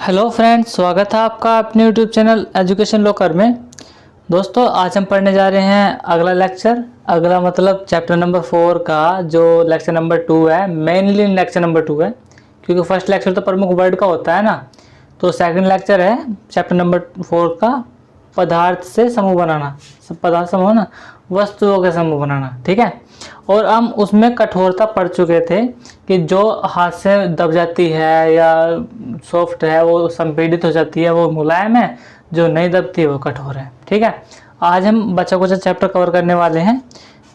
Hello friends, स्वागत है आपका अपने यूट्यूब चैनल एजुकेशन लॉकर में। दोस्तों, आज हम पढ़ने जा रहे हैं अगला लेक्चर। अगला मतलब चैप्टर नंबर 4 का जो लेक्चर नंबर 2 है, मेनली लेक्चर नंबर 2 है, क्योंकि फर्स्ट लेक्चर तो प्रमुख वर्ड का होता है ना। तो सेकंड लेक्चर है चैप्टर नंबर 4 का, पदार्थ से समूह बनाना। पदार्थ समूह ना, वस्तुओं के समूह बनाना, ठीक है। और हम उसमें कठोरता पढ़ चुके थे कि जो हाथ से दब जाती है या सॉफ्ट है वो संपीड़ित हो जाती है, वो मुलायम है, जो नहीं दबती है वो कठोर है, ठीक है। आज हम बच्चा कुछ चैप्टर कवर करने वाले हैं,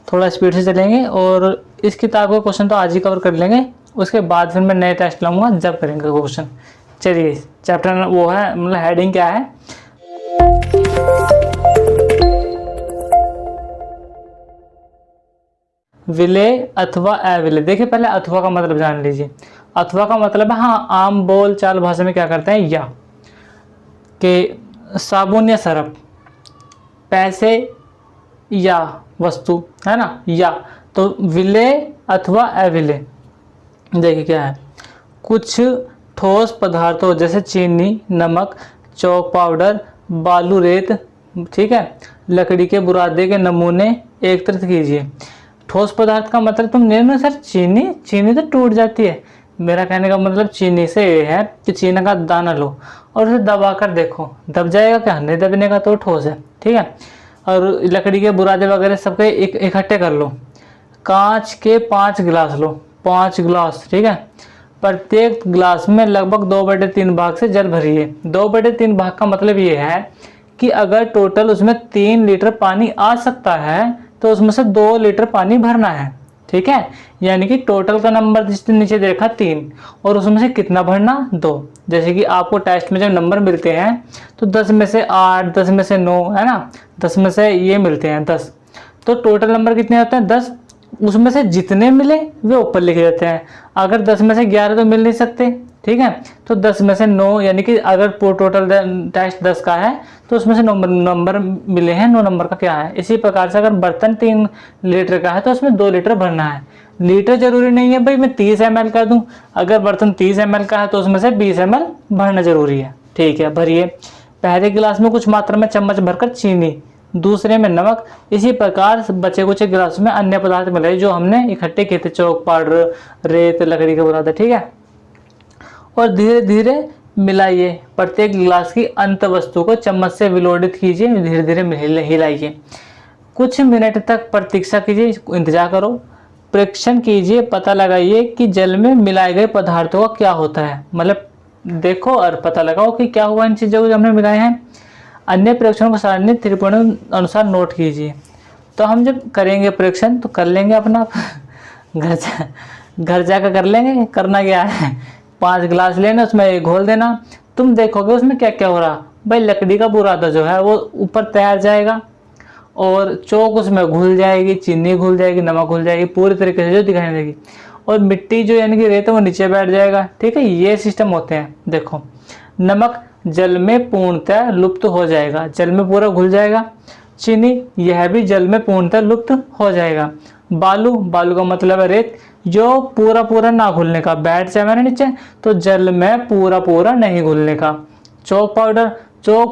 थोड़ा स्पीड से चलेंगे और इस किताब का क्वेश्चन तो आज ही कवर कर लेंगे। उसके बाद फिर मैं नए टेस्ट लाऊंगा जब करेंगे क्वेश्चन। चलिए, चैप्टर वो है, मतलब हेडिंग क्या है, विलेय अथवा अविलेय। देखिए, पहले अथवा का मतलब जान लीजिए। अथवा का मतलब है, हाँ, आम बोल चाल भाषा में क्या करते हैं, या कि साबुन या सरफ, पैसे या वस्तु, है ना, या। तो विलेय अथवा अविलेय देखिए क्या है, कुछ ठोस पदार्थों जैसे चीनी, नमक, चौक पाउडर, बालू, रेत, ठीक है, लकड़ी के बुरादे के नमूने एकत्रित कीजिए। ठोस पदार्थ का मतलब तुम ले लो सर, चीनी तो टूट जाती है। मेरा कहने का मतलब चीनी से ये है कि चीनी का दाना लो और उसे दबा कर देखो, दब जाएगा क्या? नहीं दबने का, तो ठोस है, ठीक है। और लकड़ी के बुरादे वगैरह सबके इकट्ठे कर लो। कांच के 5 गिलास लो, 5 गिलास, ठीक है। प्रत्येक गिलास में लगभग 2/3 भाग से जल भरिए। 2/3 भाग का मतलब ये है कि अगर टोटल उसमें 3 लीटर पानी आ सकता है तो उसमें से 2 लीटर पानी भरना है, ठीक है। यानी कि टोटल का नंबर जिसने नीचे देखा 3 और उसमें से कितना भरना, 2। जैसे कि आपको टेस्ट में जब नंबर मिलते हैं तो 10 में से 8, 10 में से 9, है ना, 10 में से ये मिलते हैं 10, तो टोटल नंबर कितने होते हैं, 10। उसमें से जितने मिले वे ऊपर लिखे जाते हैं। अगर 10 में से 11 तो मिल नहीं सकते, ठीक है। तो 10 में से 9, यानी कि अगर टोटल टेस्ट 10 का है तो उसमें से नंबर मिले हैं, 9 नंबर का क्या है। इसी प्रकार से अगर बर्तन 3 लीटर का है तो उसमें 2 लीटर भरना है। लीटर जरूरी नहीं है भाई मैं 30 ml का दूं, अगर बर्तन 30 ml का है तो उसमें से 20 ml भरना जरूरी है, ठीक है। भरिए। पहले गिलास में कुछ मात्रा में चम्मच भरकर चीनी, दूसरे में नमक। इसी प्रकार बचे कुछ गिलास में अन्य पदार्थ मिलाए जो हमने इकट्ठे किए थे, चौक पाउडर, रेत, लकड़ी के बुरादे, ठीक है। और धीरे धीरे मिलाइए। प्रत्येक गिलास की अंत वस्तु को चम्मच से विलोडित कीजिए, धीरे धीरे हिलाइए। कुछ मिनट तक प्रतीक्षा कीजिए, इंतजार करो। परीक्षण कीजिए, पता लगाइए कि जल में मिलाए गए पदार्थों का क्या होता है। मतलब देखो और पता लगाओ कि क्या हुआ इन चीज़ों को जो हमने मिलाए हैं। अन्य परीक्षणों को सारणी त्रिकोण अनुसार नोट कीजिए। तो हम जब करेंगे परीक्षण तो कर लेंगे अपना घर जाकर कर लेंगे। करना क्या है, 5 गिलास लेना, उसमें घोल देना। तुम देखोगे उसमें क्या क्या हो रहा भाई। लकड़ी का बुरादा जो है वो ऊपर तैर जाएगा और चौक उसमें घुल जाएगी, चीनी घुल जाएगी, नमक घुल जाएगी, पूरी तरीके से जो दिखाई देगी। और मिट्टी जो यानी कि रेत है वो नीचे बैठ जाएगा, ठीक है। ये सिस्टम होते हैं। देखो, नमक जल में पूर्णतः लुप्त हो जाएगा, जल में पूरा घुल जाएगा। चीनी, यह भी जल में पूर्णतः लुप्त हो जाएगा। बालू का मतलब है रेत, जो पूरा ना घुलने का, बैठ जाए ना नीचे तो जल में पूरा नहीं घुलने का। चौक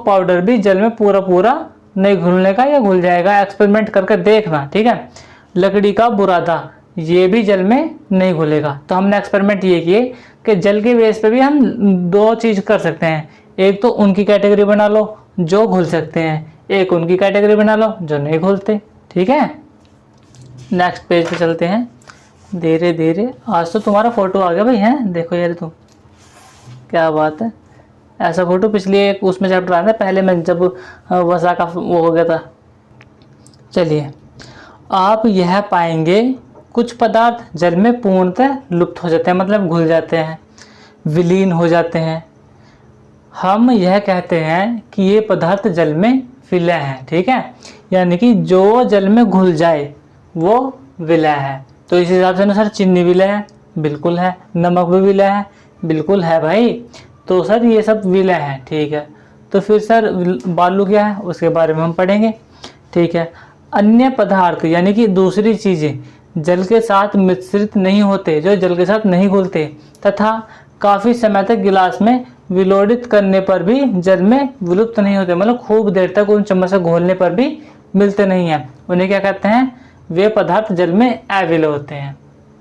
पाउडर भी जल में पूरा नहीं घुलने का, या घुल जाएगा। एक्सपेरिमेंट करके देखना, ठीक है। लकड़ी का बुरादा, ये भी जल में नहीं घुलेगा। तो हमने एक्सपेरिमेंट ये किए कि जल के बेस पे भी हम 2 चीज कर सकते हैं। एक तो उनकी कैटेगरी बना लो जो घुल सकते हैं, एक उनकी कैटेगरी बना लो जो नहीं घुलते, ठीक है। नेक्स्ट पेज पे चलते हैं धीरे धीरे। आज तो तुम्हारा फोटो आ गया भाई, हैं, देखो यार तुम, क्या बात है। ऐसा फोटो पिछले एक उसमें चैप्टर आया था पहले में, जब वसा का वो हो गया था। चलिए, आप यह पाएंगे कुछ पदार्थ जल में पूर्णतः लुप्त हो जाते हैं, मतलब घुल जाते हैं, विलीन हो जाते हैं। हम यह कहते हैं कि ये पदार्थ जल में विलय है, ठीक है। यानी कि जो जल में घुल जाए वो विलय है। तो इस हिसाब से ना सर, चीनी विलय है, बिल्कुल है। नमक भी विलय है, बिल्कुल है भाई। तो सर ये सब विलय है, ठीक है। तो फिर सर बालू क्या है उसके बारे में हम पढ़ेंगे, ठीक है। अन्य पदार्थ यानी कि दूसरी चीजें जल के साथ मिश्रित नहीं होते, जो जल के साथ नहीं घुलते, तथा काफ़ी समय तक गिलास में विलोडित करने पर भी जल में विलुप्त नहीं होते, मतलब खूब देर तक उन चम्मच से घोलने पर भी मिलते नहीं हैं। उन्हें क्या कहते हैं? वे पदार्थ जल में अविलय होते हैं।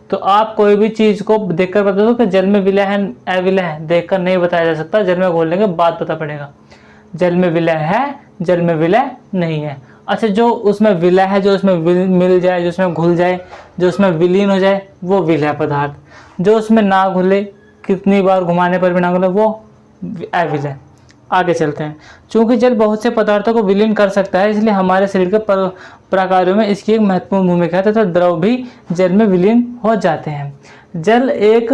तो आप कोई भी चीज़ को देखकर बता दो कि जल में विलय है अविलय है, देखकर नहीं बताया जा सकता, जल में घोलने के बाद पता पड़ेगा। जल में विलय है, जल में विलय नहीं है। अच्छा, जो उसमें विलय है, जो उसमें मिल जाए, जो उसमें घुल जाए, जो उसमें विलीन हो जाए, वो विलय पदार्थ। जो उसमें ना घुले, कितनी बार घुमाने पर भी ना घुले, वो अविलय। आगे चलते हैं। चूंकि जल बहुत से पदार्थों को विलीन कर सकता है, इसलिए हमारे शरीर के प्रकारों में इसकी एक महत्वपूर्ण भूमिका है तथा द्रव भी जल में विलीन हो जाते हैं। जल एक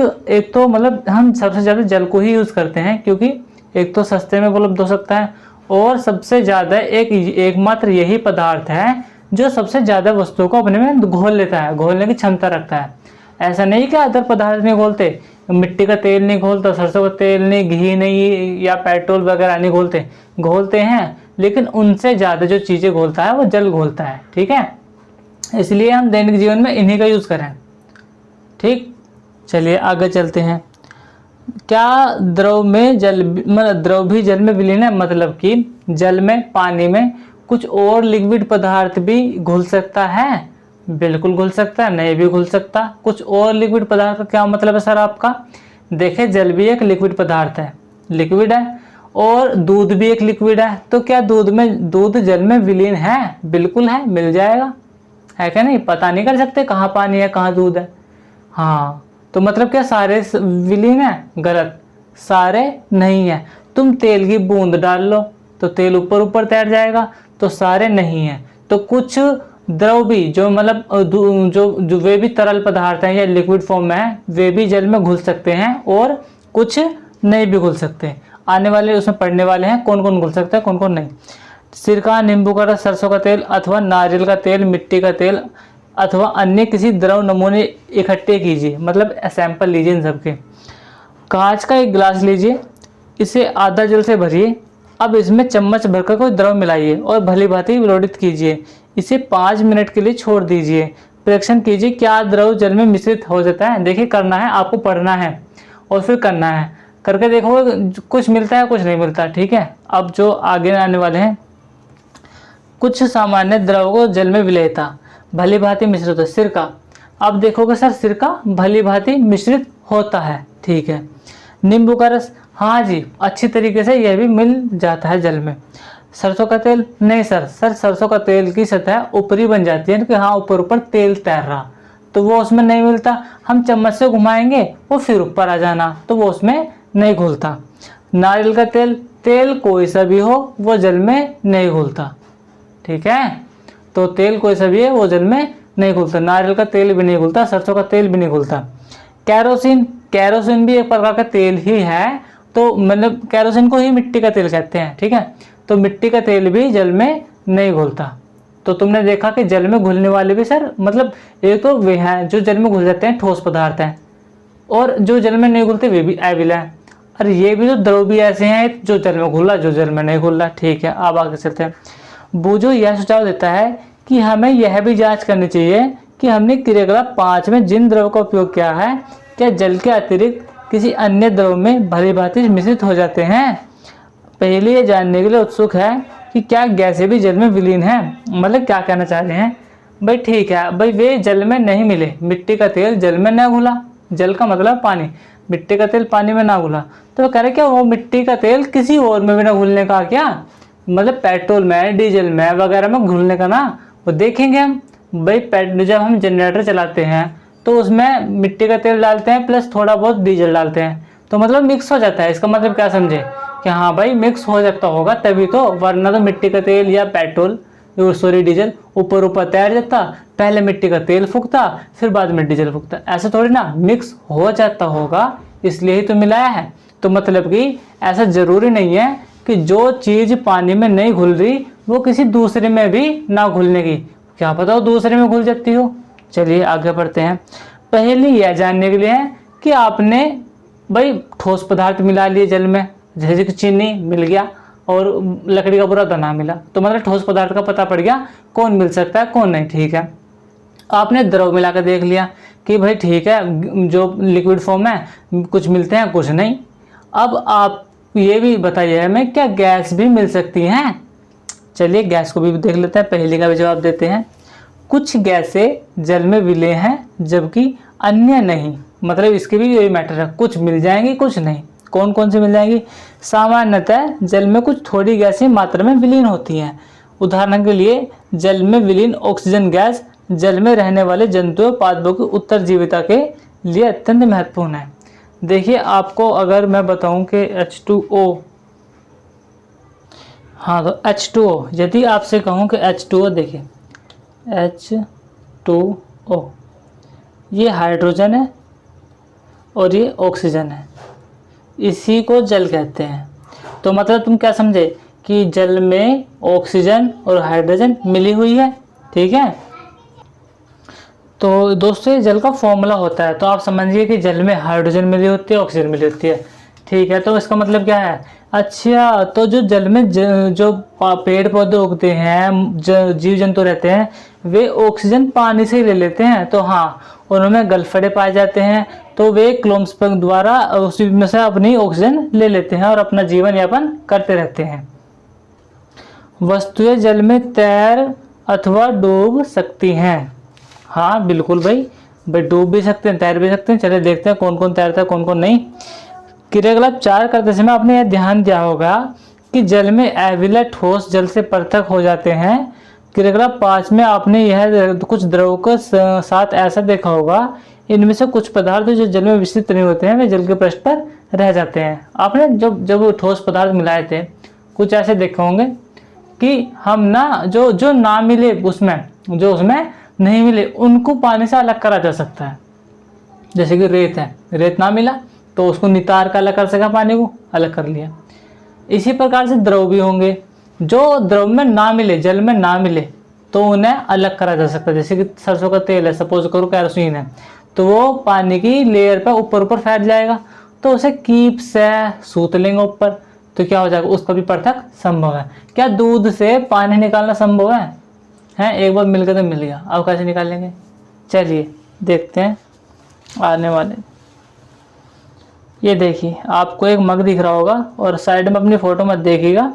तो मतलब हम सबसे ज़्यादा जल को ही यूज़ करते हैं, क्योंकि एक तो सस्ते में उपलब्ध हो सकता है, और सबसे ज़्यादा एकमात्र यही पदार्थ है जो सबसे ज़्यादा वस्तुओं को अपने में घोल लेता है, घोलने की क्षमता रखता है। ऐसा नहीं कि अदर पदार्थ नहीं घोलते, मिट्टी का तेल नहीं घोलता, सरसों का तेल नहीं, घी नहीं, या पेट्रोल वगैरह नहीं घोलते, घोलते हैं, लेकिन उनसे ज़्यादा जो चीज़ें घोलता है वो जल घोलता है। ठीक है, इसलिए हम दैनिक जीवन में इन्हीं का यूज़ करें। ठीक, चलिए आगे चलते हैं। क्या द्रव में जल मतलब द्रव भी जल में विलीन है? मतलब कि जल में, पानी में कुछ और लिक्विड पदार्थ भी घुल सकता है? बिल्कुल घुल सकता है, नहीं भी घुल सकता। कुछ और लिक्विड पदार्थ का क्या मतलब है सर आपका? देखिए, जल भी एक लिक्विड पदार्थ है, लिक्विड है, और दूध भी एक लिक्विड है। तो क्या दूध जल में विलीन है? बिल्कुल है, मिल जाएगा, है क्या नहीं? पता नहीं कर सकते कहाँ पानी है कहाँ दूध है। हाँ, तो मतलब क्या सारे विलीन है? गलत, सारे नहीं है। तुम तेल की बूंद डाल लो तो तेल ऊपर ऊपर तैर जाएगा, तो सारे नहीं है। तो कुछ द्रव भी जो मतलब जो वे भी तरल पदार्थ हैं या लिक्विड फॉर्म में है, वे भी जल में घुल सकते हैं, और कुछ नहीं भी घुल सकते। आने वाले उसमें पढ़ने वाले हैं कौन कौन घुल सकता है, कौन कौन नहीं। सिरका, नींबू का रस, सरसों का तेल अथवा नारियल का तेल, मिट्टी का तेल अथवा अन्य किसी द्रव नमूने इकट्ठे कीजिए, मतलब सैंपल लीजिए इन सबके। कांच का एक गिलास लीजिए, इसे आधा जल से भरिए। अब इसमें चम्मच भरकर कोई द्रव मिलाइए और भली भांति विलोडित कीजिए। इसे 5 मिनट के लिए छोड़ दीजिए। परीक्षण कीजिए क्या द्रव जल में मिश्रित हो जाता है। देखिए, करना है आपको, पढ़ना है और फिर करना है, करके देखोगे कुछ मिलता है कुछ नहीं मिलता। ठीक है, अब जो आगे आने वाले हैं, कुछ सामान्य द्रव को जल में विलेयता भली भांति मिश्रित होता है। सिरका, अब देखोगे सर सिरका भली भांति मिश्रित होता है। ठीक है, नींबू का रस, हाँ जी, अच्छी तरीके से यह भी मिल जाता है जल में। सरसों का तेल, नहीं सर सरसों का तेल की सतह ऊपरी बन जाती है कि हाँ ऊपर ऊपर तेल तैर रहा, तो वो उसमें नहीं मिलता। हम चम्मच से घुमाएंगे वो फिर ऊपर आ जाना, तो वो उसमें नहीं घुलता। नारियल का तेल कोई सा भी हो वो जल में नहीं घुलता। ठीक है, तो तेल कोई सा भी है वो जल में नहीं घुलता। नारियल का तेल भी नहीं घुलता, सरसों का तेल भी नहीं घुलता। कैरोसिन भी एक प्रकार का तेल ही है, तो मतलब कैरोसिन को ही मिट्टी का तेल कहते हैं। ठीक है, तो मिट्टी का तेल भी जल में नहीं घुलता। तो तुमने देखा कि जल में घुलने वाले भी सर मतलब एक तो वे हैं जो जल में घुल जाते हैं, ठोस पदार्थ हैं, और जो जल में नहीं घुलते वे भी अविलय हैं। और ये भी जो द्रव भी ऐसे हैं जो जल में घुला, जो जल में नहीं घुला। ठीक है, अब आगे चलते हैं। बूझो यह सुझाव देता है कि हमें यह भी जांच करनी चाहिए कि हमने क्रियाकलाप 5 में जिन द्रव का उपयोग किया है, क्या जल के अतिरिक्त किसी अन्य द्रव में भली भांति मिश्रित हो जाते हैं। पहले ये जानने के लिए उत्सुक है कि क्या गैसें भी जल में विलीन है। मतलब क्या कहना चाह रहे हैं भाई? ठीक है भाई, वे जल में नहीं मिले, मिट्टी का तेल जल में ना घुला, जल का मतलब पानी, मिट्टी का तेल पानी में ना घुला, तो कह रहे क्या वो मिट्टी का तेल किसी और में भी ना घुलने का, क्या मतलब पेट्रोल में, डीजल में वगैरह में घुलने का ना, वो देखेंगे हम भाई। जब हम जनरेटर चलाते हैं तो उसमें मिट्टी का तेल डालते हैं प्लस थोड़ा बहुत डीजल डालते हैं, तो मतलब मिक्स हो जाता है। इसका मतलब क्या समझे कि हाँ भाई मिक्स हो जाता होगा तभी तो, वरना तो मिट्टी का तेल या पेट्रोल डीजल ऊपर ऊपर तैर जाता, पहले मिट्टी का तेल फूकता फिर बाद में डीजल फूकता, ऐसा थोड़ी ना, मिक्स हो जाता होगा, इसलिए ही तो मिलाया है। तो मतलब कि ऐसा जरूरी नहीं है कि जो चीज़ पानी में नहीं घुल रही वो किसी दूसरे में भी ना घुलने की, क्या पता वो दूसरे में घुल जाती हो। चलिए आगे बढ़ते हैं। पहले यह जानने के लिए है कि आपने भाई ठोस पदार्थ मिला लिए जल में, जैसे कि चीनी मिल गया और लकड़ी का पूरा तना मिला, तो मतलब ठोस पदार्थ का पता पड़ गया कौन मिल सकता है कौन नहीं। ठीक है, आपने द्रव मिलाकर देख लिया कि भाई ठीक है जो लिक्विड फॉर्म है कुछ मिलते हैं कुछ नहीं। अब आप ये भी बताइए हमें क्या गैस भी मिल सकती हैं? चलिए गैस को भी देख लेते हैं, पहले का भी जवाब देते हैं। कुछ गैसें जल में विलीन हैं जबकि अन्य नहीं। मतलब इसके भी यही मैटर है, कुछ मिल जाएंगी कुछ नहीं। कौन कौन सी मिल जाएंगी? सामान्यतः जल में कुछ थोड़ी गैसें मात्रा में विलीन होती हैं। उदाहरण के लिए जल में विलीन ऑक्सीजन गैस जल में रहने वाले जंतुओं पादपों की उत्तरजीविता के लिए अत्यंत महत्वपूर्ण है। देखिए आपको अगर मैं बताऊं कि H2O, हाँ तो H2O, यदि आपसे कहूं कि H2O, देखिए H2O ये हाइड्रोजन है और ये ऑक्सीजन है, इसी को जल कहते हैं। तो मतलब तुम क्या समझे कि जल में ऑक्सीजन और हाइड्रोजन मिली हुई है, ठीक है। तो दोस्तों ये जल का फॉर्मूला होता है, तो आप समझिए कि जल में हाइड्रोजन मिली होती है ऑक्सीजन मिली होती है, ठीक है। तो इसका मतलब क्या है? अच्छा तो जो जल में जो पेड़ पौधे उगते हैं, जीव जंतु रहते हैं, वे ऑक्सीजन पानी से ही ले लेते हैं। तो हाँ उनमें गलफड़े पाए जाते हैं, तो वे क्लोम्स द्वारा उसी में से अपनी ऑक्सीजन ले लेते हैं और अपना जीवन यापन करते रहते हैं। वस्तुएं जल में तैर अथवा डूब सकती हैं। हाँ बिल्कुल भाई डूब भी सकते हैं तैर भी सकते हैं। चलिए देखते हैं कौन कौन तैरता है कौन कौन नहीं। क्रियाकलाप 4 करते समय आपने यह ध्यान दिया होगा कि जल में अविलय ठोस जल से पृथक हो जाते हैं। क्रियाकलाप 5 में आपने यह कुछ द्रव के साथ ऐसा देखा होगा, इनमें से कुछ पदार्थ जो जल में विस्तृत नहीं होते हैं वे जल के पृष्ठ पर रह जाते हैं। आपने जब ठोस पदार्थ मिलाए थे कुछ ऐसे देखे होंगे कि हम ना जो ना मिले उसमें, जो उसमें नहीं मिले उनको पानी से अलग करा जा सकता है। जैसे कि रेत है, रेत ना मिला तो उसको नितार का अलग कर सका, पानी को अलग कर लिया। इसी प्रकार से द्रव भी होंगे, जो द्रव में ना मिले जल में ना मिले तो उन्हें अलग करा जा सकता है। जैसे कि सरसों का तेल है, सपोज करो कैरोसिन है, तो वो पानी की लेयर पर ऊपर फैल जाएगा, तो उसे कीप से सूत लेंगे ऊपर, तो क्या हो जाएगा? उसका भी पृथक संभव है। क्या दूध से पानी निकालना संभव है? एक बार मिल गया तो मिल गया, अब कैसे निकालेंगे? चलिए देखते हैं आने वाले। ये देखिए आपको एक मग दिख रहा होगा और साइड में अपनी फोटो मत देखिएगा,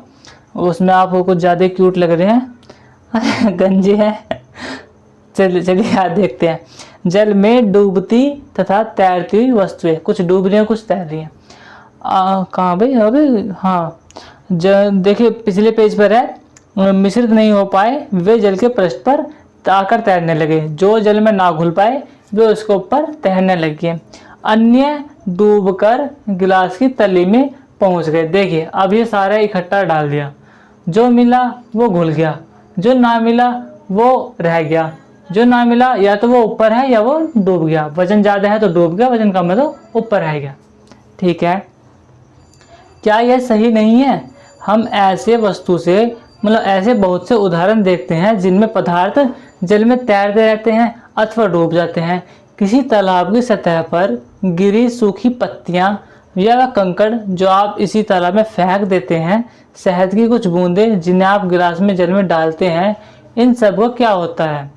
उसमें आप कुछ ज़्यादा क्यूट लग रहे हैं गंजे हैं। चलिए आज देखते हैं। जल में डूबती तथा तैरती हुई वस्तुएं, कुछ डूब रही हैं कुछ तैर रही हैं। कहाँ भाई? अभी हाँ देखिए पिछले पेज पर है, मिश्रित नहीं हो पाए वे जल के पृष्ठ पर आकर तैरने लगे, जो जल में ना घुल पाए वे उसके ऊपर तैरने लगे, अन्य डूबकर गिलास की तली में पहुंच गए। देखिए अब ये सारा इकट्ठा डाल दिया, जो मिला वो घुल गया, जो ना मिला वो रह गया, जो ना मिला या तो वो ऊपर है या वो डूब गया। वजन ज़्यादा है तो डूब गया, वजन कम है तो ऊपर रह गया, ठीक है। क्या यह सही नहीं है? हम ऐसे वस्तु से मतलब ऐसे बहुत से उदाहरण देखते हैं जिनमें पदार्थ जल में तैरते रहते हैं अथवा डूब जाते हैं। किसी तालाब की सतह पर गिरी सूखी पत्तियां या कंकड़ जो आप इसी तालाब में फेंक देते हैं, शहद की कुछ बूंदें जिन्हें आप गिलास में जल में डालते हैं, इन सब को क्या होता है?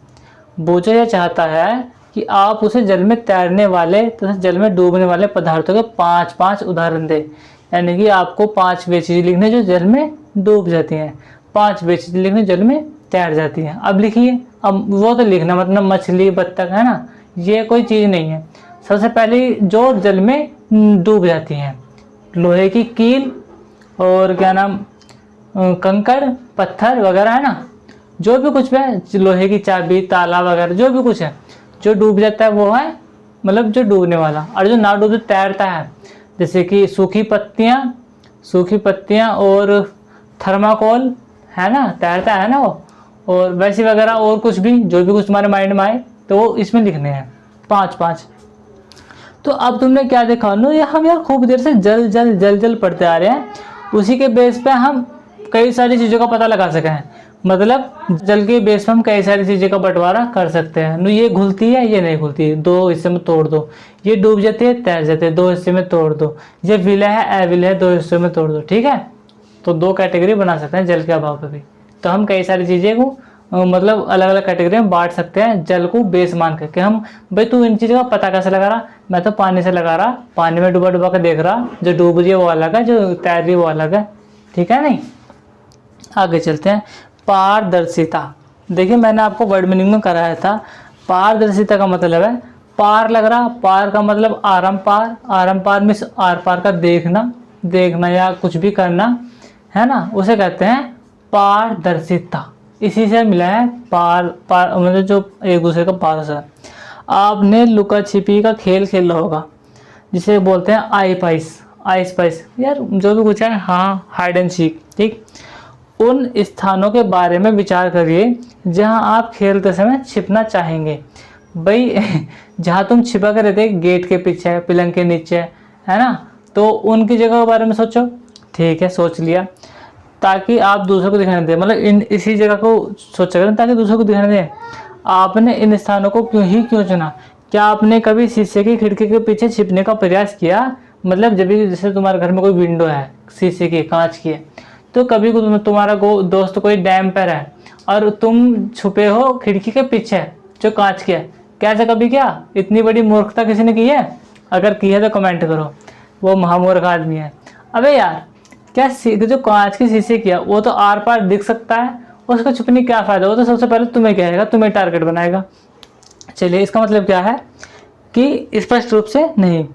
बूझा यह चाहता है कि आप उसे जल में तैरने वाले तथा जल में डूबने वाले पदार्थों के 5-5 उदाहरण दें। यानी कि आपको 5 वे चीज़ें लिखने जो जल में डूब जाती हैं, 5 वे चीज़ें लिखने जल में तैर जाती हैं। अब लिखिए, अब वो तो लिखना मतलब मछली बत्तख है ना, ये कोई चीज़ नहीं है। सबसे पहले जो जल में डूब जाती हैं, लोहे की कील और क्या नाम कंकड़ पत्थर वगैरह है ना, जो भी कुछ है, लोहे की चाबी ताला वगैरह जो भी कुछ है जो डूब जाता है वो है मतलब जो डूबने वाला। और जो ना डूब तैरता है जैसे कि सूखी पत्तियाँ और थर्माकोल है ना, तैरता है ना वो, और वैसे वगैरह और कुछ भी जो भी कुछ तुम्हारे माइंड में आए तो वो इसमें लिखने हैं 5-5। तो अब तुमने क्या देखा नो, ये हम यार खूब देर से जल जल जल जल पढ़ते आ रहे हैं, उसी के बेस पे हम कई सारी चीज़ों का पता लगा सके हैं। मतलब जल के बेस पे हम कई सारी चीज़ों का बंटवारा कर सकते हैं। नो ये घुलती है ये नहीं घुलती है, 2 हिस्से में तोड़ दो, ये डूब जाती है तैर जाते हैं 2 हिस्से में तोड़ दो, ये विलय है अविलय है 2 हिस्सों में तोड़ दो, ठीक है। तो 2 कैटेगरी बना सकते हैं जल के अभाव पर भी। तो हम कई सारी चीज़ें को मतलब अलग अलग कैटेगरी में बांट सकते हैं जल को बेस मान करके। हम भाई तू इन चीज़ों का पता कैसे लगा रहा, मैं तो पानी से लगा रहा, पानी में डुबा डुबा कर देख रहा, जो डूब रही है वो अलग है, जो तैर रही है वो अलग है, ठीक है नहीं। आगे चलते हैं, पारदर्शिता। देखिए मैंने आपको वर्ड मीनिंग में कराया था, पारदर्शिता का मतलब है पार लग रहा, पार का मतलब आरम पार, आरम पार मीन्स आर पार का देखना, देखना या कुछ भी करना है ना, उसे कहते हैं पारदर्शिता। इसी से मिला है पार पार मतलब जो एक दूसरे का पार है। आपने लुका छिपी का खेल खेला होगा जिसे बोलते हैं आई पाइस, आई स्पाइस यार जो भी कुछ है, हाँ हाइड एंड सीक, ठीक। उन स्थानों के बारे में विचार करिए जहां आप खेलते समय छिपना चाहेंगे। भाई जहां तुम छिपा कर रहते, गेट के पीछे, पिलंग के नीचे, है ना, तो उनकी जगह के बारे में सोचो, ठीक है सोच लिया, ताकि आप दूसरों को दिखाने दें, मतलब इन इसी जगह को सोचा करें ताकि दूसरों को दिखाने दें। आपने इन स्थानों को क्यों चुना? क्या आपने कभी शीशे की खिड़की के पीछे छिपने का प्रयास किया? मतलब जब भी जैसे तुम्हारे घर में कोई विंडो है शीशे की, कांच की है, तो कभी को तुम्हारा दोस्त कोई डैम पर है और तुम छुपे हो खिड़की के पीछे जो कांच की है, कैसे कभी क्या? इतनी बड़ी मूर्खता किसी ने की है? अगर की है तो कमेंट करो, वो महामूर्ख आदमी है। अबे यार क्या जो कांच की शीशे किया वो तो आर पार दिख सकता है, उसको छुपने क्या फ़ायदा? वो तो सबसे पहले तुम्हें कहेगा, तुम्हें टारगेट बनाएगा। चलिए इसका मतलब क्या है कि स्पष्ट रूप से नहीं,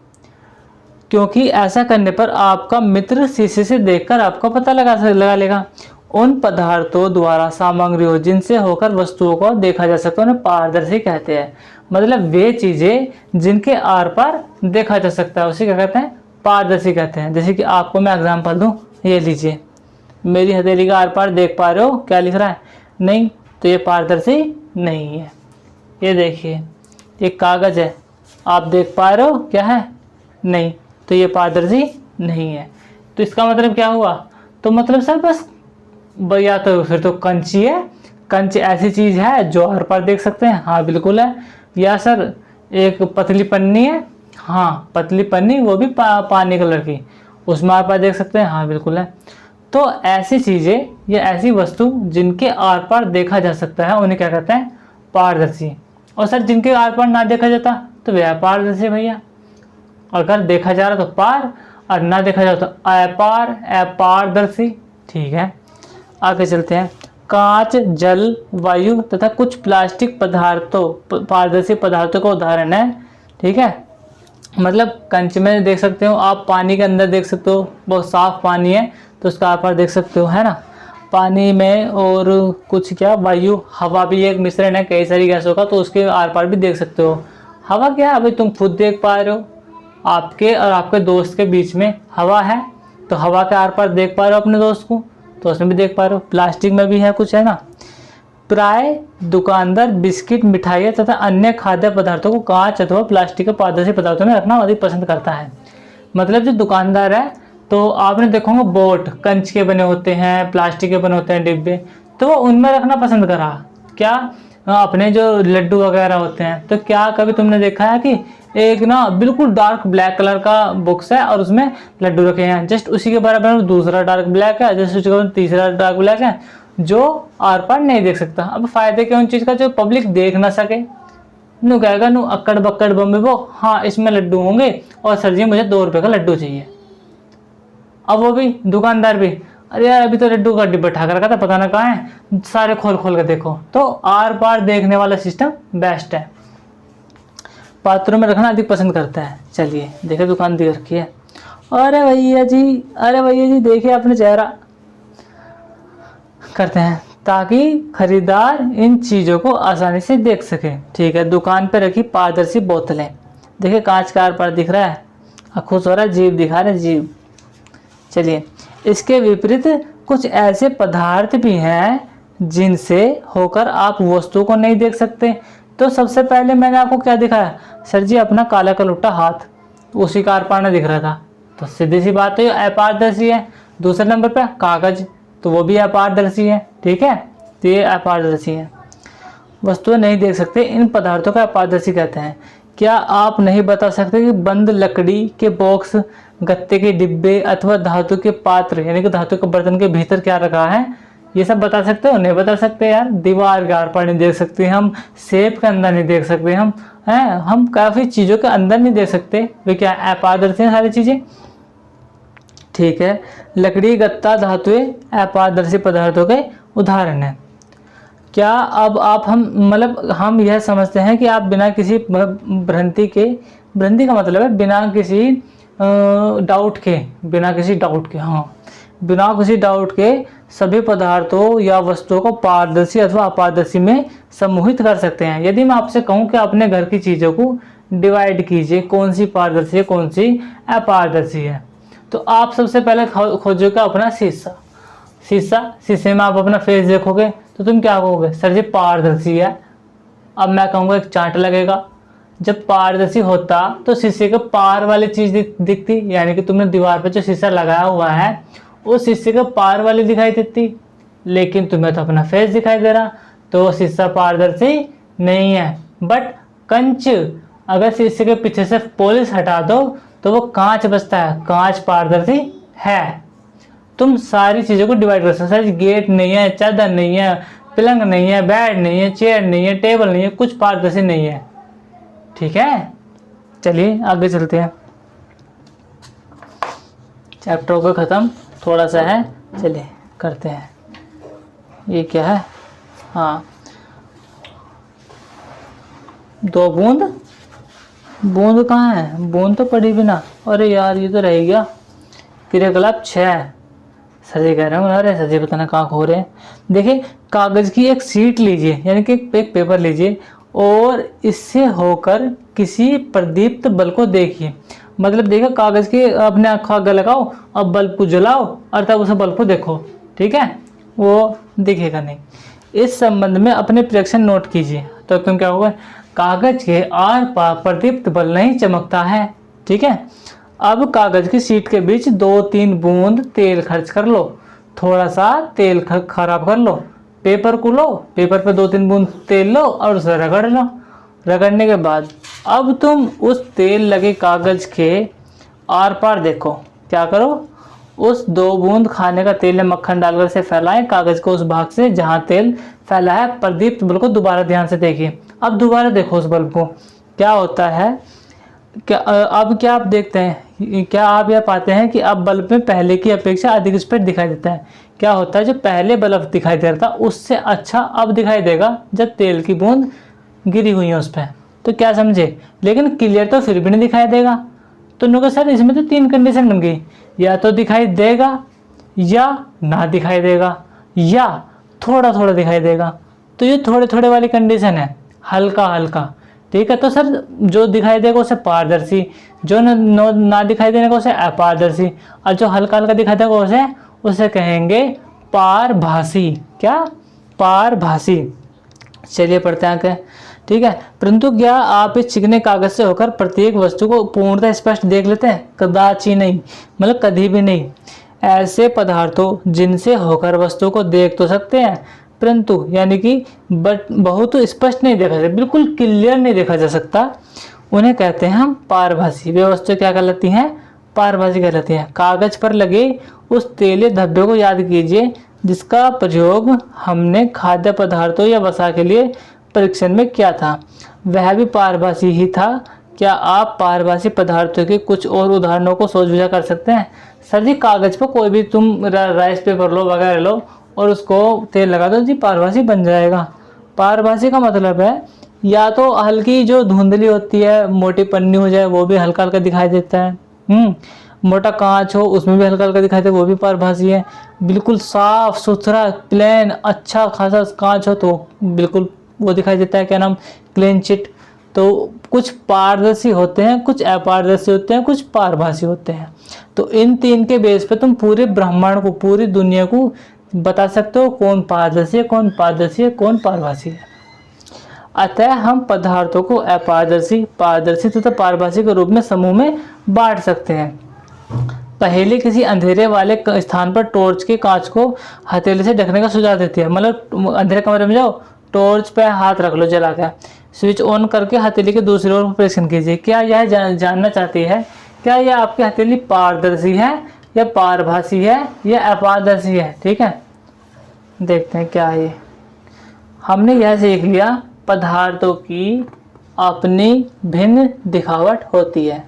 क्योंकि ऐसा करने पर आपका मित्र शीशे से देखकर आपका पता लगा लेगा। उन पदार्थों द्वारा सामग्री हो जिनसे होकर वस्तुओं को देखा जा सकता है उन्हें पारदर्शी कहते हैं। मतलब वे चीज़ें जिनके आर पार देखा जा सकता है उसे क्या कहते हैं? पारदर्शी कहते हैं। जैसे कि आपको मैं एग्जांपल दूं, ये लीजिए, मेरी हथेली का आर पार देख पा रहे हो, क्या लिख रहा है? नहीं, तो ये पारदर्शी नहीं है। ये देखिए ये कागज़ है, आप देख पा रहे हो क्या है? नहीं, तो ये पारदर्शी नहीं है। तो इसका मतलब क्या हुआ? तो मतलब सर बस या तो फिर तो कंची है, कंच ऐसी चीज़ है जो आर पार देख सकते हैं, हाँ बिल्कुल है। या सर एक पतली पन्नी है, हाँ पतली पन्नी, वो भी पानी कलर की, उसमें आर पार देख सकते हैं, हाँ बिल्कुल है। तो ऐसी चीज़ें या ऐसी वस्तु जिनके आर पार देखा जा सकता है उन्हें क्या कहते हैं? पारदर्शी। और सर जिनके आर पार ना देखा जाता तो वे अपारदर्शी भैया। अगर देखा जा रहा तो पार और ना देखा जाए तो अपार, अपारदर्शी, ठीक है। आगे चलते हैं, कांच, जल, वायु तथा कुछ प्लास्टिक पदार्थों पारदर्शी पदार्थों का उदाहरण है, ठीक है। मतलब कंच में देख सकते हो आप, पानी के अंदर देख सकते हो, बहुत साफ पानी है तो उसका आर पार देख सकते हो, है ना, पानी में। और कुछ क्या, वायु, हवा भी एक मिश्रण है कई सारी गैसों का, तो उसके आर पार भी देख सकते हो। हवा क्या है? अभी तुम खुद देख पा रहे हो, आपके और आपके दोस्त के बीच में हवा है, तो हवा के आर पार देख पा रहे हो अपने दोस्त को, तो उसमें भी देख पा रहे हो। प्लास्टिक में भी है कुछ, है ना। प्राय दुकानदार बिस्किट, मिठाइयाँ तथा अन्य खाद्य पदार्थों को कांच अथवा प्लास्टिक के पारदर्शी पदार्थों में रखना अधिक पसंद करता है। मतलब जो दुकानदार है, तो आपने देखोगे बोट कंच के बने होते हैं, प्लास्टिक के बने होते हैं डिब्बे, तो वो उनमें रखना पसंद करा। क्या अपने जो लड्डू वगैरह होते हैं, तो क्या कभी तुमने देखा है कि एक ना बिल्कुल डार्क ब्लैक कलर का बॉक्स है और उसमें लड्डू रखे हैं, जस्ट उसी के बराबर में दूसरा डार्क ब्लैक है, जस्ट उसके बाद तीसरा डार्क ब्लैक है, जो आर पार नहीं देख सकता। अब फायदे क्या उन चीज़ का? जो पब्लिक देख ना सके, नू कहेगा नू अक्कड़ बक्कड़ बम्बे वो, हाँ इसमें लड्डू होंगे और सर जी मुझे 2 रुपये का लड्डू चाहिए। अब वो भी दुकानदार भी, अरे यार अभी तो लड्डू का डिब्बा ठाक रखा था, पता ना कहाँ है, सारे खोल खोल के देखो। तो आर पार देखने वाला सिस्टम बेस्ट है, पात्रों में रखना अधिक पसंद करता है। चलिए देखिए दुकान दिख रखी है, अरे भैया जी, अरे भैया जी देखिए अपने चेहरा करते हैं ताकि खरीदार इन चीज़ों को आसानी से देख सके, ठीक है। दुकान पे रखी पारदर्शी बोतलें, देखिए कांच का आर पार दिख रहा है, खुश हो रहा है, जीभ दिखा रहे जीभ। चलिए इसके विपरीत कुछ ऐसे पदार्थ भी हैं जिनसे होकर आप वस्तु को नहीं देख सकते। तो सबसे पहले मैंने आपको क्या दिखाया? सर जी अपना काला कलुट्टा हाथ, उसी का आर पार नहीं दिख रहा था, तो सीधी सी बात है अपारदर्शी है। दूसरे नंबर पे कागज, तो वो भी अपारदर्शी है, ठीक है, तो ये अपारदर्शी है, वस्तुएं नहीं देख सकते, इन पदार्थों का अपारदर्शी कहते हैं। क्या आप नहीं बता सकते कि बंद लकड़ी के बॉक्स, गत्ते के डिब्बे अथवा धातु के पात्र यानी कि धातु के बर्तन के भीतर क्या रखा है? ये सब बता सकते हो? नहीं बता सकते यार। दीवार के आर पार नहीं देख सकते हम, सेब के अंदर नहीं देख सकते हम, हैं हम काफ़ी चीज़ों के अंदर नहीं देख सकते। वे क्या अपारदर्शी हैं सारी चीज़ें? ठीक है। लकड़ी, गत्ता, धातुएं अपारदर्शी पदार्थों के उदाहरण हैं। क्या अब आप हम यह समझते हैं कि आप बिना किसी भ्रांति का मतलब है बिना किसी डाउट के, बिना किसी डाउट के सभी पदार्थों या वस्तुओं को पारदर्शी अथवा अपारदर्शी में समूहित कर सकते हैं। यदि मैं आपसे कहूं कि अपने घर की चीज़ों को डिवाइड कीजिए, कौन सी पारदर्शी है कौन सी अपारदर्शी है, तो आप सबसे पहले खोजोगे अपना शीशे में आप अपना फेस देखोगे तो तुम क्या कहोगे? सर जी पारदर्शी है। अब मैं कहूँगा एक चार्ट लगेगा। जब पारदर्शी होता तो शीशे के पार वाली चीज़ दिखती, यानी कि तुमने दीवार पर जो शीशा लगाया हुआ है उस शीशे के पार वाली दिखाई देती, लेकिन तुम्हें तो अपना फेस दिखाई दे रहा, तो शीशा पारदर्शी नहीं है। बट कंच, अगर शीशे के पीछे से पॉलिश हटा दो तो वो कांच बचता है, कांच पारदर्शी है। तुम सारी चीज़ों को डिवाइड कर सकते हो। गेट नहीं है, चादर नहीं है, पलंग नहीं है, बेड नहीं है, चेयर नहीं है, टेबल नहीं है, कुछ पारदर्शी नहीं है। ठीक है, चलिए आगे चलते हैं। चैप्टर हो गया खत्म, थोड़ा सा है, चलिए करते हैं। ये क्या है? हाँ, दो बूंद कहाँ है? बूंद तो पड़ी भी ना। अरे यार ये तो रह गया। क्रियाकलाप 6। सर जी कह रहे हो, अरे सर जी पता ना कहाँ खो रहे हैं। देखिए, कागज़ की एक शीट लीजिए, यानी कि एक पेपर लीजिए और इससे होकर किसी प्रदीप्त बल्ब को देखिए। मतलब देखो, कागज़ के अपने आँखों आगे लगाओ, अब बल्ब को जलाओ और तब उस बल्ब को देखो। ठीक है, वो दिखेगा नहीं। इस संबंध में अपने प्रेडिक्शन नोट कीजिए। तो तुम क्या होगा? कागज़ के आर पार प्रदीप्त बल्ब नहीं चमकता है। ठीक है, अब कागज़ की शीट के बीच 2-3 बूंद तेल खर्च कर लो, थोड़ा सा तेल खराब कर लो, पेपर को लो, पेपर पे 2-3 बूंद तेल लो और उसे रगड़ लो। रगड़ने के बाद अब तुम उस तेल लगे कागज़ के आर पार देखो। क्या करो? उस 2 बूंद खाने का तेल या मक्खन डालकर से फैलाएं कागज़ को उस भाग से जहां तेल फैला है। प्रदीप्त बल्ब को दोबारा ध्यान से देखिए। अब दोबारा देखो उस बल्ब को, क्या होता है? अब क्या आप देखते हैं? क्या आप यह पाते हैं कि अब बल्ब में पहले की अपेक्षा अधिक स्पष्ट दिखाई देता है? क्या होता है? जो पहले बल्ब दिखाई दे रहा था उससे अच्छा अब दिखाई देगा जब तेल की बूंद गिरी हुई है उस पर। तो क्या समझे? लेकिन क्लियर तो फिर भी नहीं दिखाई देगा। तो उन्होंने कहा सर इसमें तो 3 कंडीशन बन गई, या तो दिखाई देगा, या ना दिखाई देगा, या थोड़ा थोड़ा दिखाई देगा। तो ये थोड़े थोड़े वाली कंडीशन है, हल्का हल्का। ठीक है, तो सर जो दिखाई देगा उसे पारदर्शी, जो ना दिखाई देने को उसे अपारदर्शी, और जो हल्का हल्का दिखाई देगा उसे कहेंगे पारभासी। क्या? पारभासी। चलिए पढ़ते हैं आगे। ठीक है, परंतु क्या आप इस चिकने कागज से होकर प्रत्येक वस्तु को पूर्णतः स्पष्ट देख लेते हैं? कदाचि नहीं, मतलब कभी भी नहीं। ऐसे पदार्थों जिनसे होकर वस्तु को देख तो सकते हैं, परंतु यानी कि बहुत स्पष्ट नहीं देखा जा, बिल्कुल क्लियर नहीं देखा जा सकता, उन्हें कहते हैं हम पारभासी। वे वस्तुएं क्या कहलाती हैं? पारभासी कहलाती हैं। कागज पर लगे उस तेलीय धब्बे को याद कीजिए जिसका प्रयोग हमने खाद्य पदार्थों या वसा के लिए परीक्षण में किया था, वह भी पारभासी ही था। क्या आप पारभासी पदार्थों के कुछ और उदाहरणों को सोच विचार कर सकते हैं? सर जी कागज पर कोई भी तुम राइस पेपर लो वगैरह लो और उसको तेल लगा दो जी, पारभासी बन जाएगा। पारभासी का मतलब है या तो हल्की जो धुंधली होती है, मोटी पन्नी हो जाए वो भी हल्का हल्का दिखाई देता है, मोटा कांच हो उसमें भी हल्का हल्का दिखाई देता है, वो भी पारभासी है। बिल्कुल साफ सुथरा प्लेन अच्छा खासा कांच हो तो बिल्कुल वो दिखाई देता है, क्या नाम? Clean chit. तो कुछ पारदर्शी होते हैं, कुछ अपारदर्शी होते हैं, कुछ पारभासी होते हैं। तो इन 3 के बेस पे तुम पूरे ब्रह्मांड को, पूरी दुनिया को बता सकते हो कौन पारदर्शी है, कौन पारदर्शी है, कौन पारभासी है। अतः हम पदार्थों को अपारदर्शी, पारदर्शी तथा पारभासी के रूप में समूह में बांट सकते हैं। पहेली किसी अंधेरे वाले स्थान पर टॉर्च के कांच को हथेली से ढकने का सुझाव देती है। मतलब अंधेरे कमरे में जाओ, टॉर्च पे हाथ रख लो जला कर, स्विच ऑन करके हथेली के दूसरी ओर परीक्षण कीजिए। क्या यह जानना चाहती है क्या यह आपकी हथेली पारदर्शी है या पारभासी है या अपारदर्शी है? ठीक है, देखते हैं क्या है ये। हमने यह सीख लिया पदार्थों की अपनी भिन्न दिखावट होती है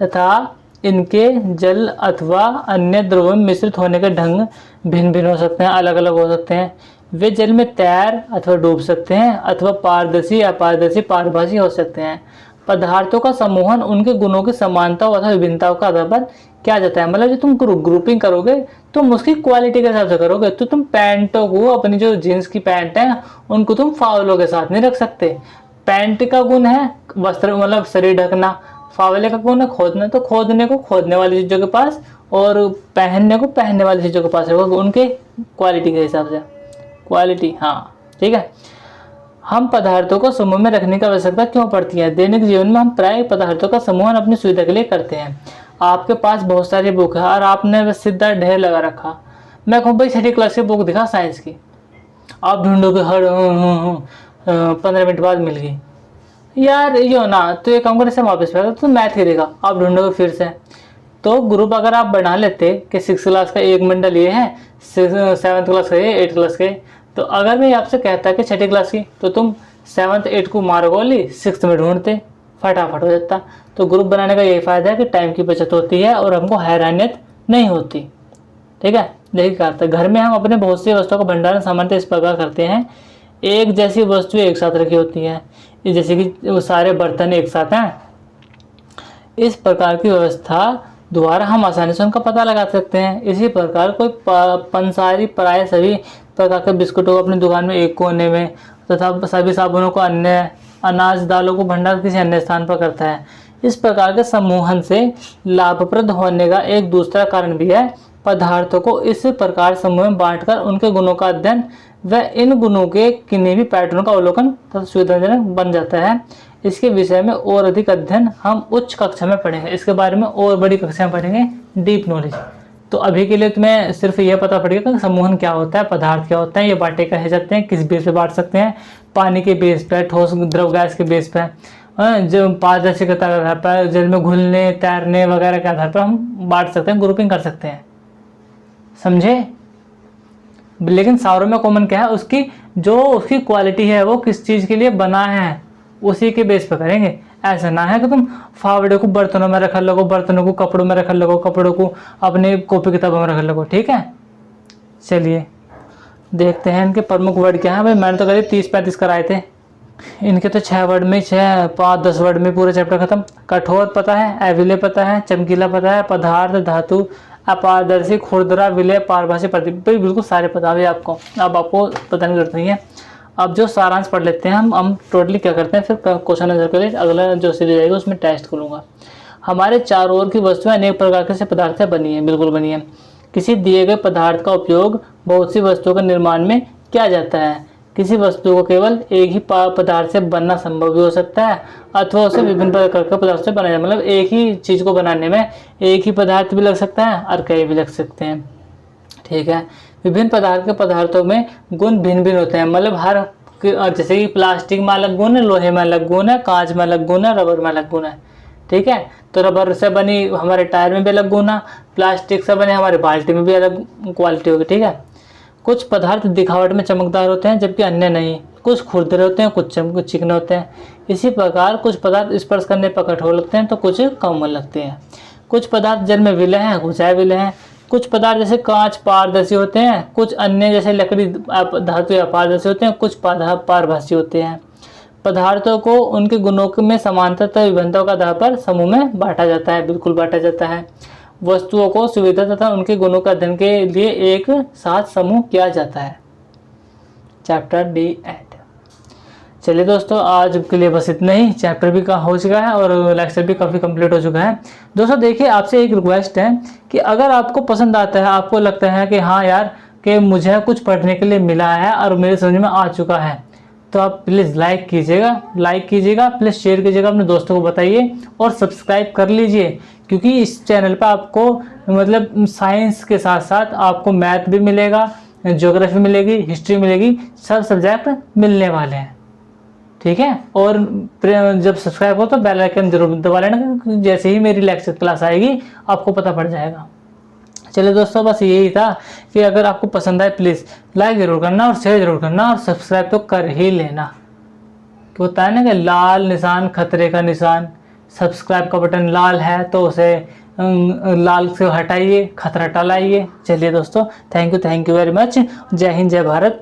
तथा इनके जल अथवा अन्य द्रव्यों में मिश्रित होने के ढंग भिन्न भिन्न हो सकते हैं, अलग अलग हो सकते हैं। वे जल में तैर अथवा डूब सकते हैं अथवा पारदर्शी अपारदर्शी पारभासी हो सकते हैं। पदार्थों का समूहन उनके गुणों की समानता अथवा विभिन्नताओं का आधार पर किया जाता है। मतलब जो तुम ग्रुपिंग करोगे तुम उसकी क्वालिटी के हिसाब से करोगे। तो तुम पैंटों को, अपनी जो जीन्स की पैंट है उनको तुम फावलों के साथ नहीं रख सकते। पैंट का गुण है वस्त्र मतलब शरीर ढकना, फावले का गुण है खोदना, तो खोदने को खोदने वाली चीज़ों के पास और पहनने को पहनने वाली चीज़ों के पास रखोगे, उनके क्वालिटी के हिसाब से। क्वालिटी, हाँ ठीक है। हम पदार्थों को समूह में रखने की आवश्यकता क्यों पड़ती है? दैनिक जीवन में हम प्राय पदार्थों का समूहन अपनी सुविधा के लिए करते हैं। आपके पास बहुत सारी बुक है और आपने बस सीधा ढेर लगा रखा। मैं कहूँ भाई 6ठी क्लास की बुक दिखा साइंस की, आप ढूंढोगे हर 15 मिनट बाद मिल गई यार, यो ना तो ये काम करे से वापस पड़ेगा, तो मैथ ही देगा, आप ढूंढोगे फिर से। तो ग्रुप अगर आप बना लेते कि 6 क्लास का एक मंडल ये है, 7th क्लास का ये, 8th क्लास के, तो अगर मैं आपसे कहता कि 6ठी क्लास की, तो तुम 7th 8th को मारो गोली, 6th में ढूंढते, फटाफट हो जाता। तो ग्रुप बनाने का यही फ़ायदा है कि टाइम की बचत होती है और हमको हैरानियत नहीं होती। ठीक है, देखिए क्या करते हैं, घर में हम अपने बहुत सी वस्तुओं का भंडारण सामान्यतः इस प्रकार करते हैं। एक जैसी वस्तुएं एक साथ रखी होती हैं, जैसे कि वो सारे बर्तन एक साथ हैं। इस प्रकार की व्यवस्था द्वारा हम आसानी से उनका पता लगा सकते हैं। इसी प्रकार कोई पंसारी प्राय सभी प्रकार के बिस्कुटों को अपनी दुकान में एक कोने में तथा सभी साबुनों को अन्य, अनाज दालों को भंडार किसी अन्य स्थान पर करता है। इस प्रकार के समूहन से लाभप्रद होने का एक दूसरा कारण भी है। पदार्थों को इस प्रकार समूह में बांटकर उनके गुणों का अध्ययन व इन गुणों के किन्हीं भी पैटर्नों का अवलोकन तथा सुविधाजनक बन जाता है। इसके विषय में और अधिक अध्ययन हम उच्च कक्षा में पढ़ेंगे, इसके बारे में और बड़ी कक्षा में पढ़ेंगे, डीप नॉलेज। तो अभी के लिए तुम्हें सिर्फ ये पता पड़ेगा कि समूहन क्या होता है, पदार्थ क्या होता है, ये बांटे कहे जाते हैं, किस बेस पे बांट सकते हैं, पानी के बेस पे, ठोस द्रव गैस के बेस पे, जो पारदर्शिता के आधार पर, जल में घुलने तैरने वगैरह के आधार पर हम बांट सकते हैं, ग्रुपिंग कर सकते हैं, समझे। लेकिन सारों में कॉमन क्या है, उसकी जो उसकी क्वालिटी है, वो किस चीज़ के लिए बना है उसी के बेस पर करेंगे। ऐसा ना है कि तुम फावड़े को बर्तनों में रख लगो, बर्तनों को कपड़ों में रख लगो, कपड़ों को अपने कॉपी किताबों में रख लगो। ठीक है, चलिए देखते हैं इनके प्रमुख वर्ड क्या है। भाई मैंने तो करीब 30-35 कराए थे, इनके तो 6 वर्ड में 6, 5-10 वर्ड में पूरा चैप्टर खत्म। कठोर पता है, अविलय पता है, चमकीला पता है, पदार्थ, धातु, अपारदर्शी, खुरदरा, विलय, पारभासी, प्रतीक, बिल्कुल सारे पता है आपको। अब आपको पता नहीं करते हैं। अब जो सारांश पढ़ लेते हैं हम टोटली क्या करते हैं, फिर क्वेश्चन आंसर के लिए अगला जो सीरीज आएगी उसमें टेस्ट करूँगा। हमारे चारों ओर की वस्तुएं अनेक प्रकार के से पदार्थ से बनी है, बिल्कुल बनी है। किसी दिए गए पदार्थ का उपयोग बहुत सी वस्तुओं के निर्माण में किया जाता है। किसी वस्तु को केवल एक ही पदार्थ से बनना संभव भी हो सकता है अथवा उसे विभिन्न प्रकार के पदार्थ से बनाया, मतलब एक ही चीज़ को बनाने में एक ही पदार्थ भी लग सकता है और कई भी लग सकते हैं। ठीक है, विभिन्न प्रकार के पदार्थों में गुण भिन्न भिन्न होते हैं, मतलब हर, जैसे कि प्लास्टिक में अलग गुण है, लोहे में अलग गुण है, कांच में अलग गुण है, रबर में अलग गुण है। ठीक है, तो रबर से बनी हमारे टायर में भी अलग गुण है, प्लास्टिक से बने हमारे बाल्टी में भी अलग क्वालिटी होगी। ठीक है, कुछ पदार्थ दिखावट में चमकदार होते हैं जबकि अन्य नहीं, कुछ खुरदरे होते हैं, कुछ चिकने होते हैं। इसी प्रकार कुछ पदार्थ स्पर्श करने पर कठोर लगते हैं तो कुछ कोमल लगते हैं। कुछ पदार्थ जल में विलय हैं, कुछ अविलय हैं। कुछ पदार्थ जैसे कांच पारदर्शी होते हैं, कुछ अन्य जैसे लकड़ी धातु या पारदर्शी होते हैं, कुछ पारभासी होते हैं। पदार्थों को उनके गुणों में समानता तथा विभिन्नताओं के आधार पर समूह में बांटा जाता है, बिल्कुल बांटा जाता है। वस्तुओं को सुविधा तथा उनके गुणों का अध्ययन के लिए एक साथ समूह किया जाता है। Chapter D and. चलिए दोस्तों, आज के लिए बस इतना ही। चैप्टर भी हो चुका है और लेक्चर भी काफ़ी कंप्लीट हो चुका है। दोस्तों देखिए, आपसे एक रिक्वेस्ट है कि अगर आपको पसंद आता है, आपको लगता है कि हाँ यार कि मुझे कुछ पढ़ने के लिए मिला है और मेरे समझ में आ चुका है, तो आप प्लीज़ लाइक कीजिएगा, प्लीज़ शेयर कीजिएगा, अपने दोस्तों को बताइए और सब्सक्राइब कर लीजिए, क्योंकि इस चैनल पर आपको मतलब साइंस के साथ साथ आपको मैथ भी मिलेगा, ज्योग्राफी मिलेगी, हिस्ट्री मिलेगी, सब सब्जेक्ट मिलने वाले हैं। ठीक है, और जब सब्सक्राइब हो तो बेल आइकन जरूर दबा लेना, जैसे ही मेरी लेक्चर क्लास आएगी आपको पता पड़ जाएगा। चलिए दोस्तों, बस यही था कि अगर आपको पसंद आए प्लीज़ लाइक ज़रूर करना और शेयर ज़रूर करना और सब्सक्राइब तो कर ही लेना। कि होता है ना कि लाल निशान खतरे का निशान, सब्सक्राइब का बटन लाल है तो उसे लाल से हटाइए, खतरा टलाइए। चलिए दोस्तों, थैंक यू वेरी मच। जय हिंद, जय भारत।